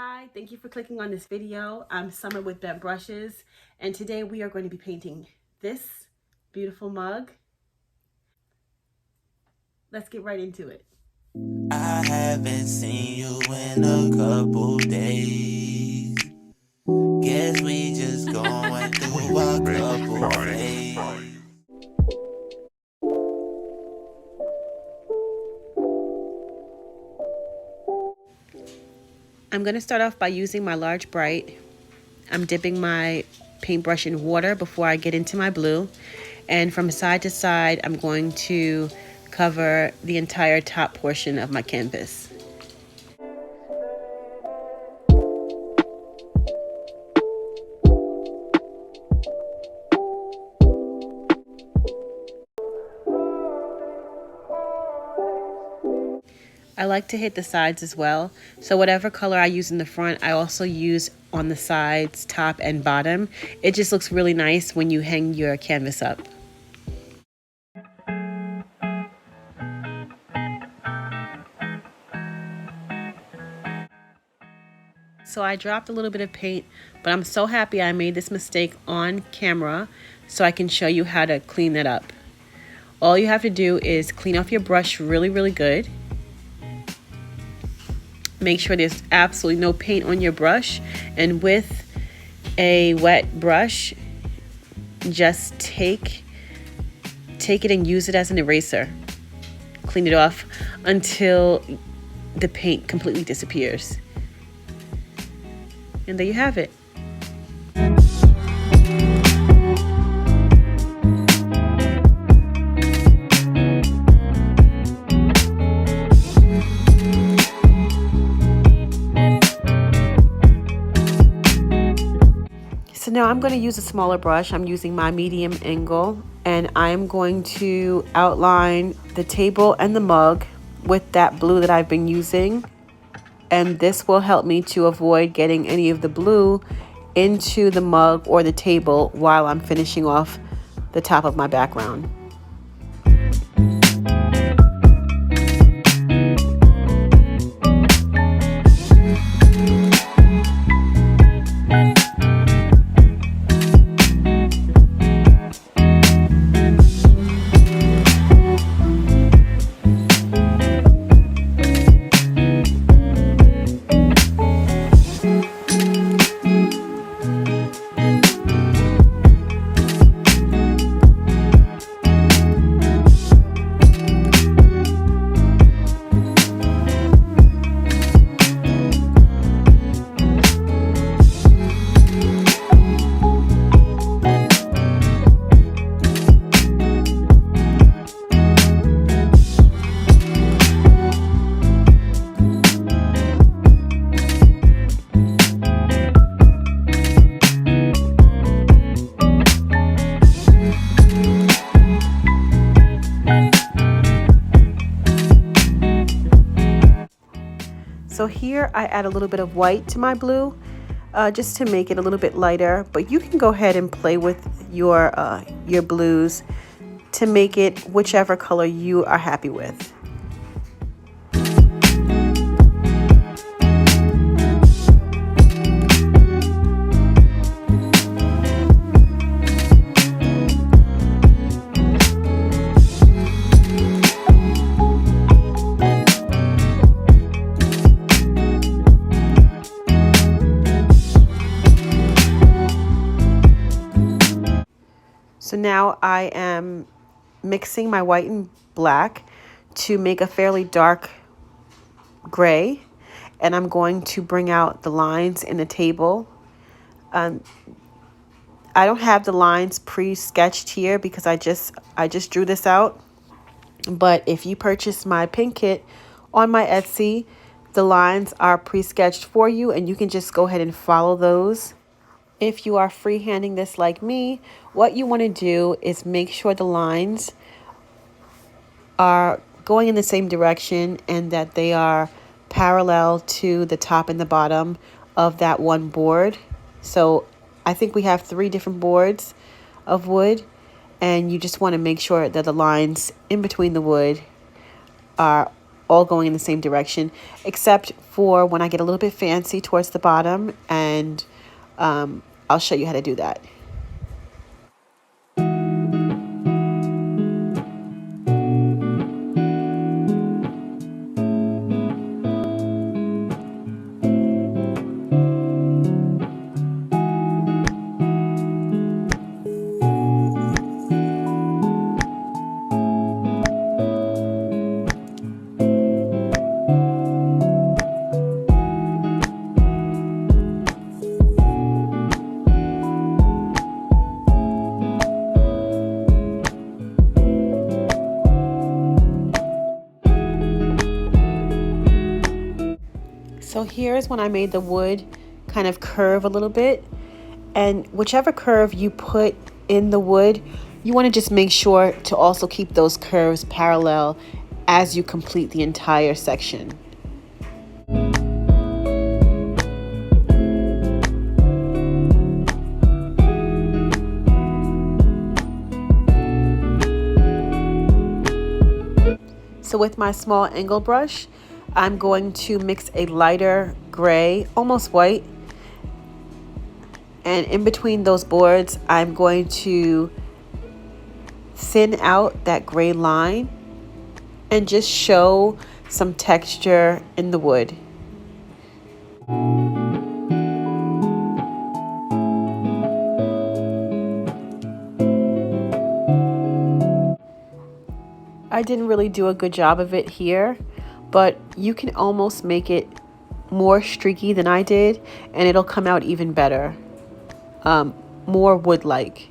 Hi, thank you for clicking on this video. I'm Summer with Bent Brushes, and today we are going to be painting this beautiful mug. Let's get right into it. I haven't seen you in a couple days. Guess we just going through a couple phases. I'm going to start off by using my large bright. I'm dipping my paintbrush in water before I get into my blue. And from side to side, I'm going to cover the entire top portion of my canvas. I like to hit the sides as well. So whatever color I use in the front, I also use on the sides, top and bottom. It just looks really nice when you hang your canvas up. So I dropped a little bit of paint, but I'm so happy I made this mistake on camera so I can show you how to clean that up. All you have to do is clean off your brush really good. Make sure there's absolutely no paint on your brush, and with a wet brush, just take it and use it as an eraser. Clean it off until the paint completely disappears. And there you have it. So now I'm going to use a smaller brush. I'm using my medium angle, and I'm going to outline the table and the mug with that blue that I've been using. And this will help me to avoid getting any of the blue into the mug or the table while I'm finishing off the top of my background. So here I add a little bit of white to my blue just to make it a little bit lighter, but you can go ahead and play with your blues to make it whichever color you are happy with. So now I am mixing my white and black to make a fairly dark gray, and I'm going to bring out the lines in the table. I don't have the lines pre-sketched here because I just drew this out. But if you purchase my paint kit on my Etsy, the lines are pre-sketched for you, and you can just go ahead and follow those. If you are freehanding this like me, what you want to do is make sure the lines are going in the same direction and that they are parallel to the top and the bottom of that one board. So I think we have 3 different boards of wood, and you just want to make sure that the lines in between the wood are all going in the same direction, except for when I get a little bit fancy towards the bottom, and I'll show you how to do that. So here's when I made the wood kind of curve a little bit, and whichever curve you put in the wood, you want to just make sure to also keep those curves parallel as you complete the entire section. So with my small angle brush, I'm going to mix a lighter gray, almost white, and in between those boards, I'm going to thin out that gray line and just show some texture in the wood. I didn't really do a good job of it here, but you can almost make it more streaky than I did, and it'll come out even better, more wood-like.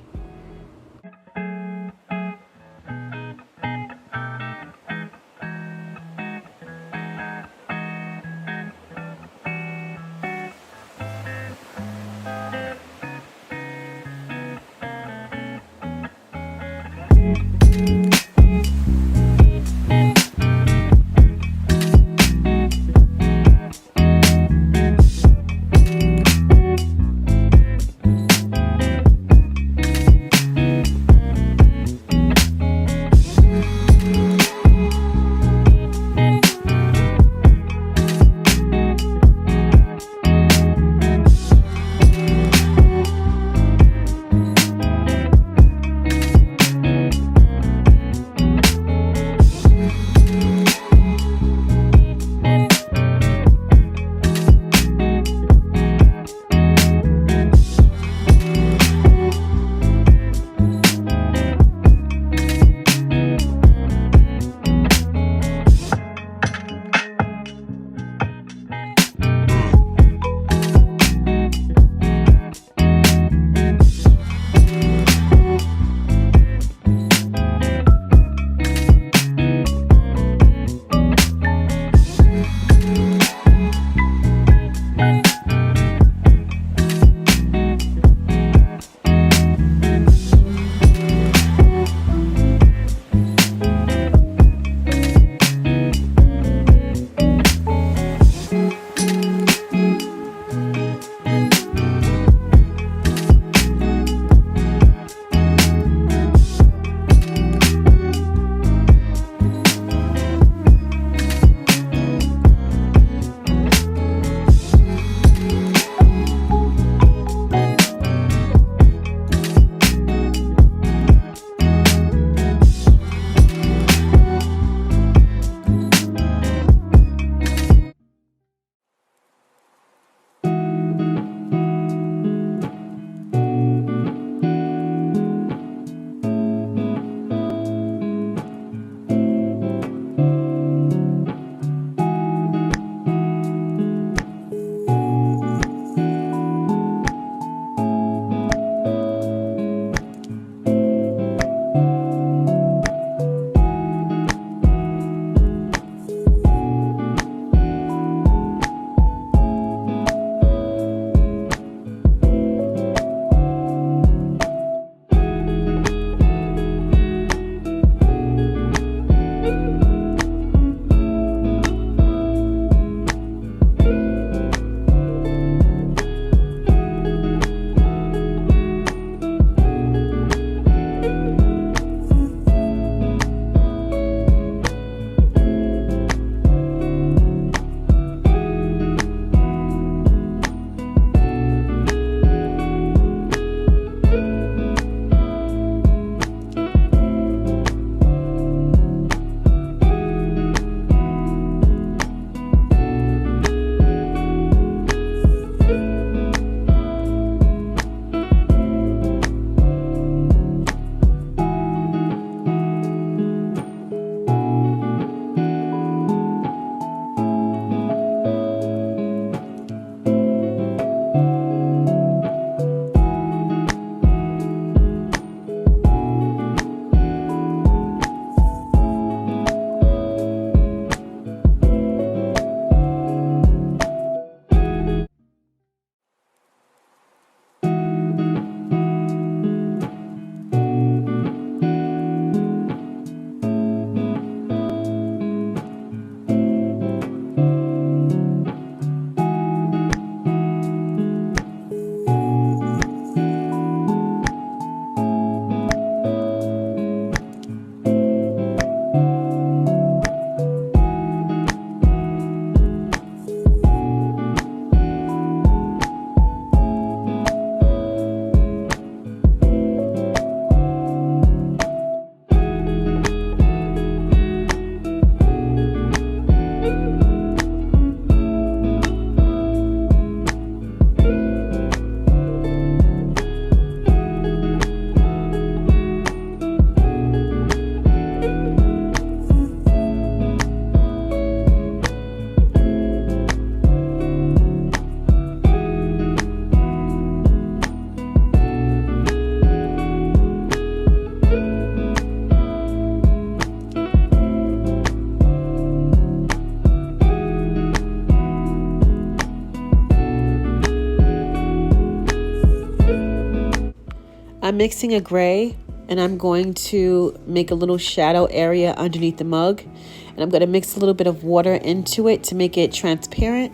I'm mixing a gray, and I'm going to make a little shadow area underneath the mug. And I'm going to mix a little bit of water into it to make it transparent.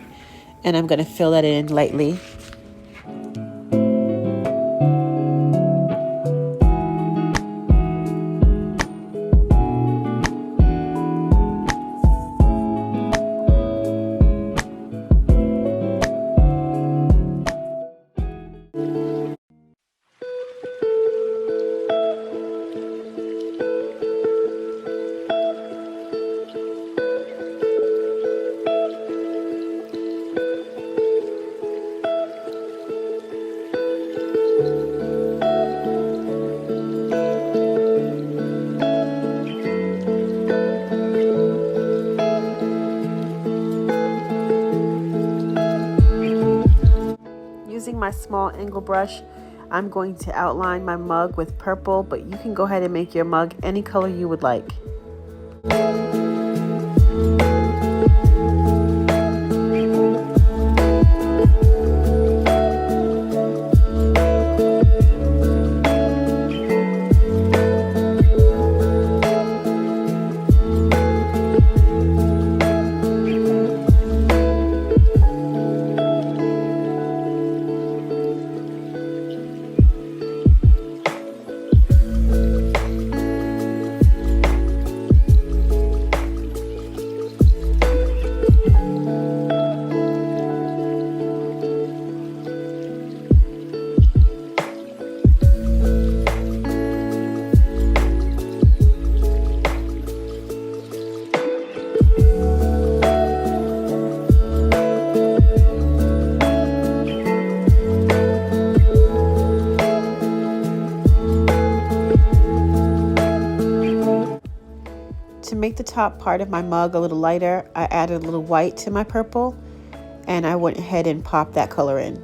And I'm going to fill that in lightly. Using my small angle brush, I'm going to outline my mug with purple, but you can go ahead and make your mug any color you would like. To make the top part of my mug a little lighter, I added a little white to my purple, and I went ahead and popped that color in.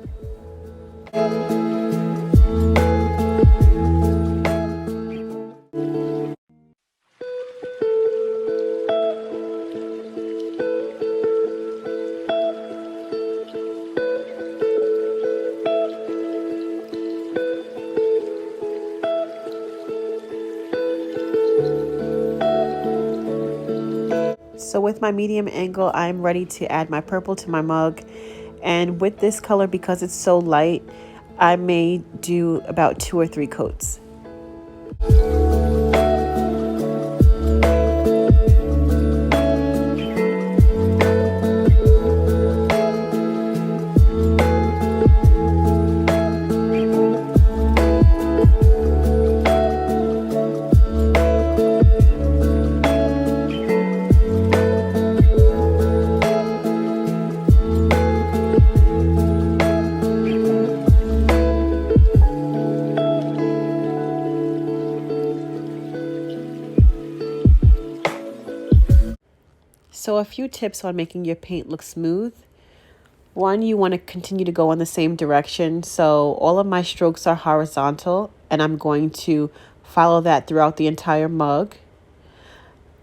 So with my medium angle, I'm ready to add my purple to my mug. And with this color, because it's so light, I may do about 2 or 3 coats. So a few tips on making your paint look smooth. One, you want to continue to go in the same direction. So all of my strokes are horizontal, and I'm going to follow that throughout the entire mug.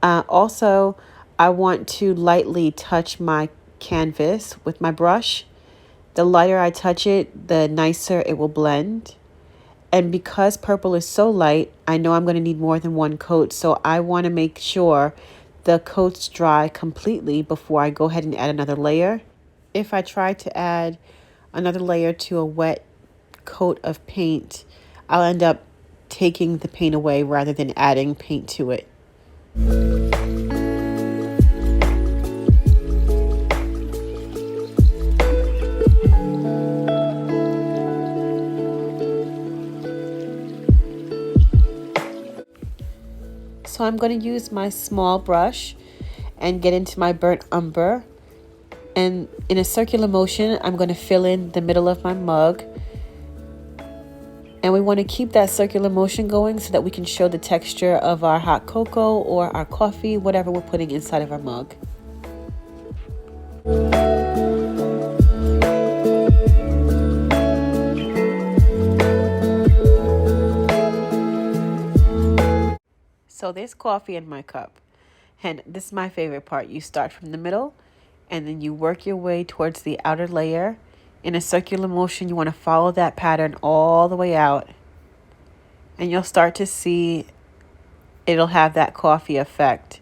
Also, I want to lightly touch my canvas with my brush. The lighter I touch it, the nicer it will blend. And because purple is so light, I know I'm going to need more than 1 coat. So I want to make sure the coats dry completely before I go ahead and add another layer. If I try to add another layer to a wet coat of paint, I'll end up taking the paint away rather than adding paint to it. So I'm going to use my small brush and get into my burnt umber. And in a circular motion, I'm going to fill in the middle of my mug. And we want to keep that circular motion going so that we can show the texture of our hot cocoa or our coffee, whatever we're putting inside of our mug. So there's coffee in my cup. And this is my favorite part. You start from the middle and then you work your way towards the outer layer. In a circular motion, you want to follow that pattern all the way out. And you'll start to see it'll have that coffee effect.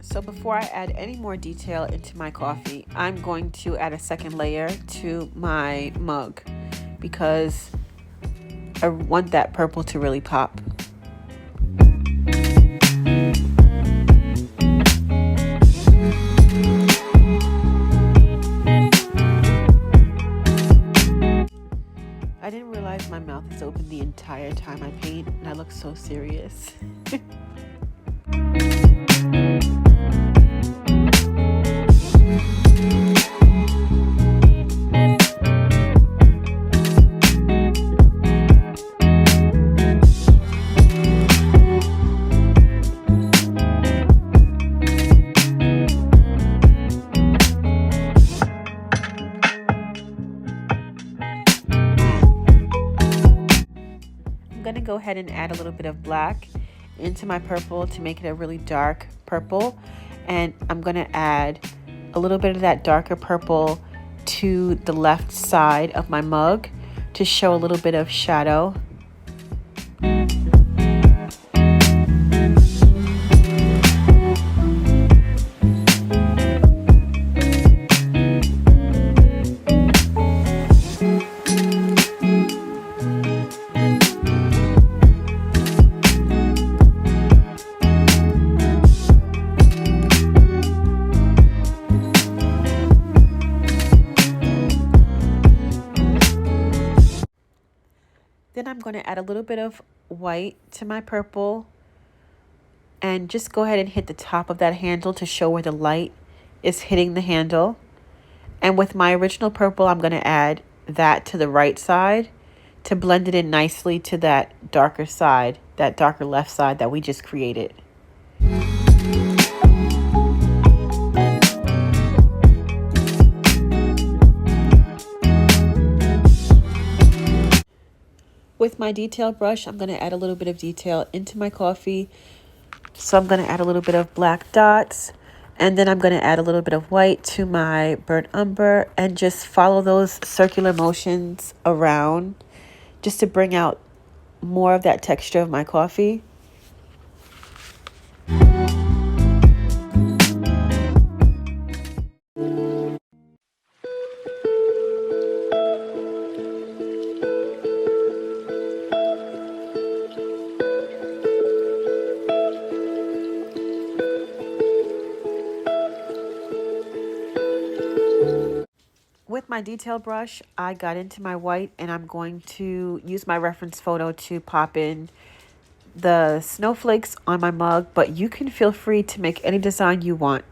So before I add any more detail into my coffee, I'm going to add a second layer to my mug because I want that purple to really pop. I didn't realize my mouth is open the entire time I paint, and I look so serious. I'm gonna go ahead and add a little bit of black into my purple to make it a really dark purple, and I'm gonna add a little bit of that darker purple to the left side of my mug to show a little bit of shadow. Then I'm going to add a little bit of white to my purple and just go ahead and hit the top of that handle to show where the light is hitting the handle. And with my original purple, I'm going to add that to the right side to blend it in nicely to that darker side, that darker left side that we just created. With my detail brush, I'm going to add a little bit of detail into my coffee. So I'm going to add a little bit of black dots, and then I'm going to add a little bit of white to my burnt umber and just follow those circular motions around just to bring out more of that texture of my coffee. With my detail brush, I got into my white and I'm going to use my reference photo to pop in the snowflakes on my mug, but you can feel free to make any design you want.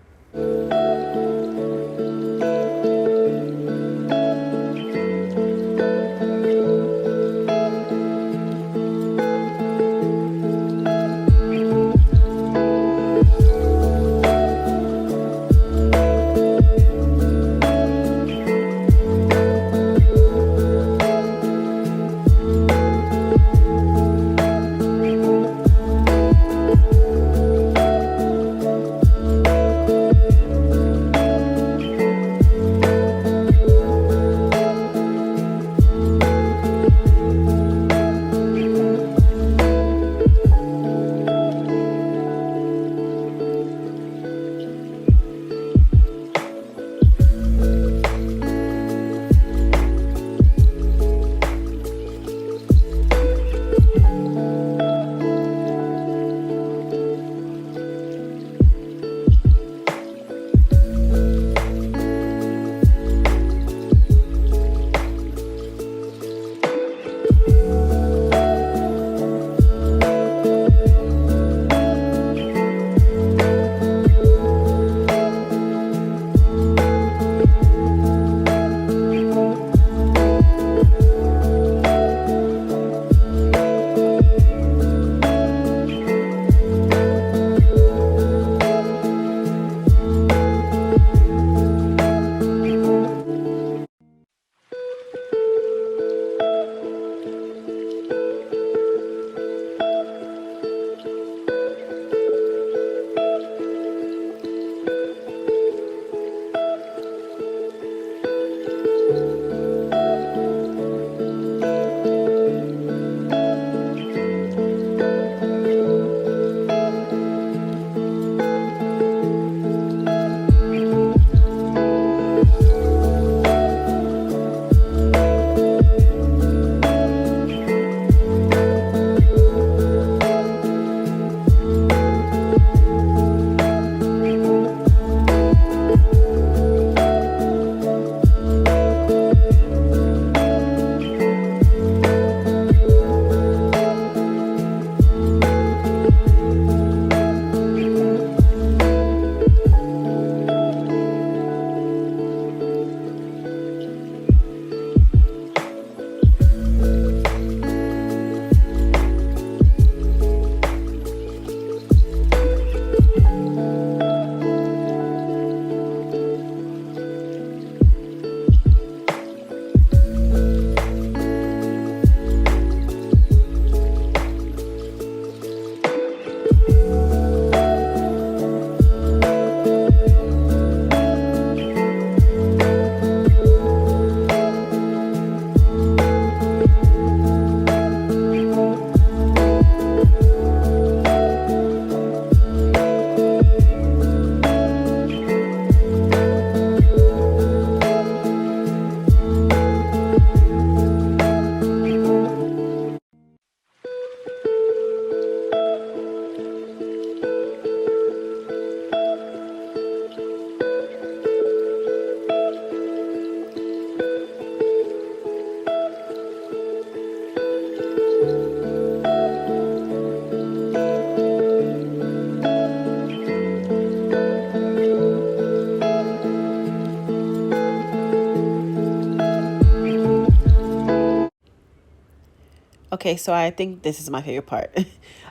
Okay, so I think this is my favorite part.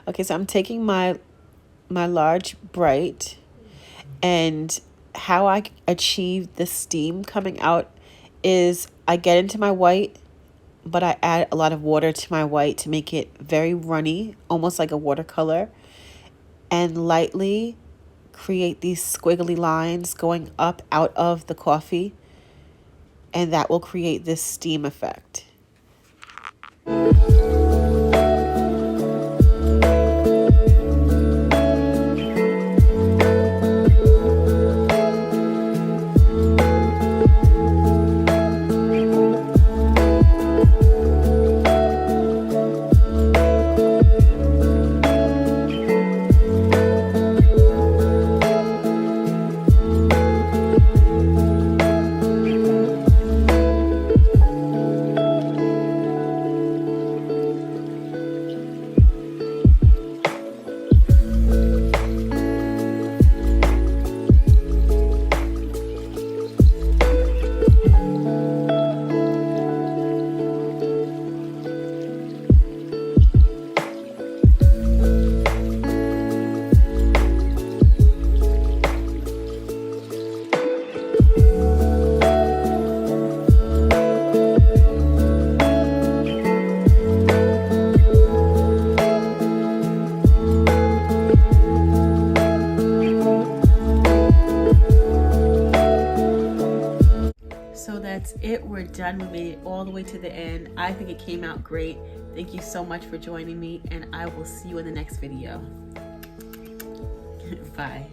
Okay, so I'm taking my large bright, and how I achieve the steam coming out is I get into my white, but I add a lot of water to my white to make it very runny, almost like a watercolor, and lightly create these squiggly lines going up out of the coffee, and that will create this steam effect. that's it. We're done. We made it all the way to the end. I think it came out great. Thank you so much for joining me, and I will see you in the next video. Bye.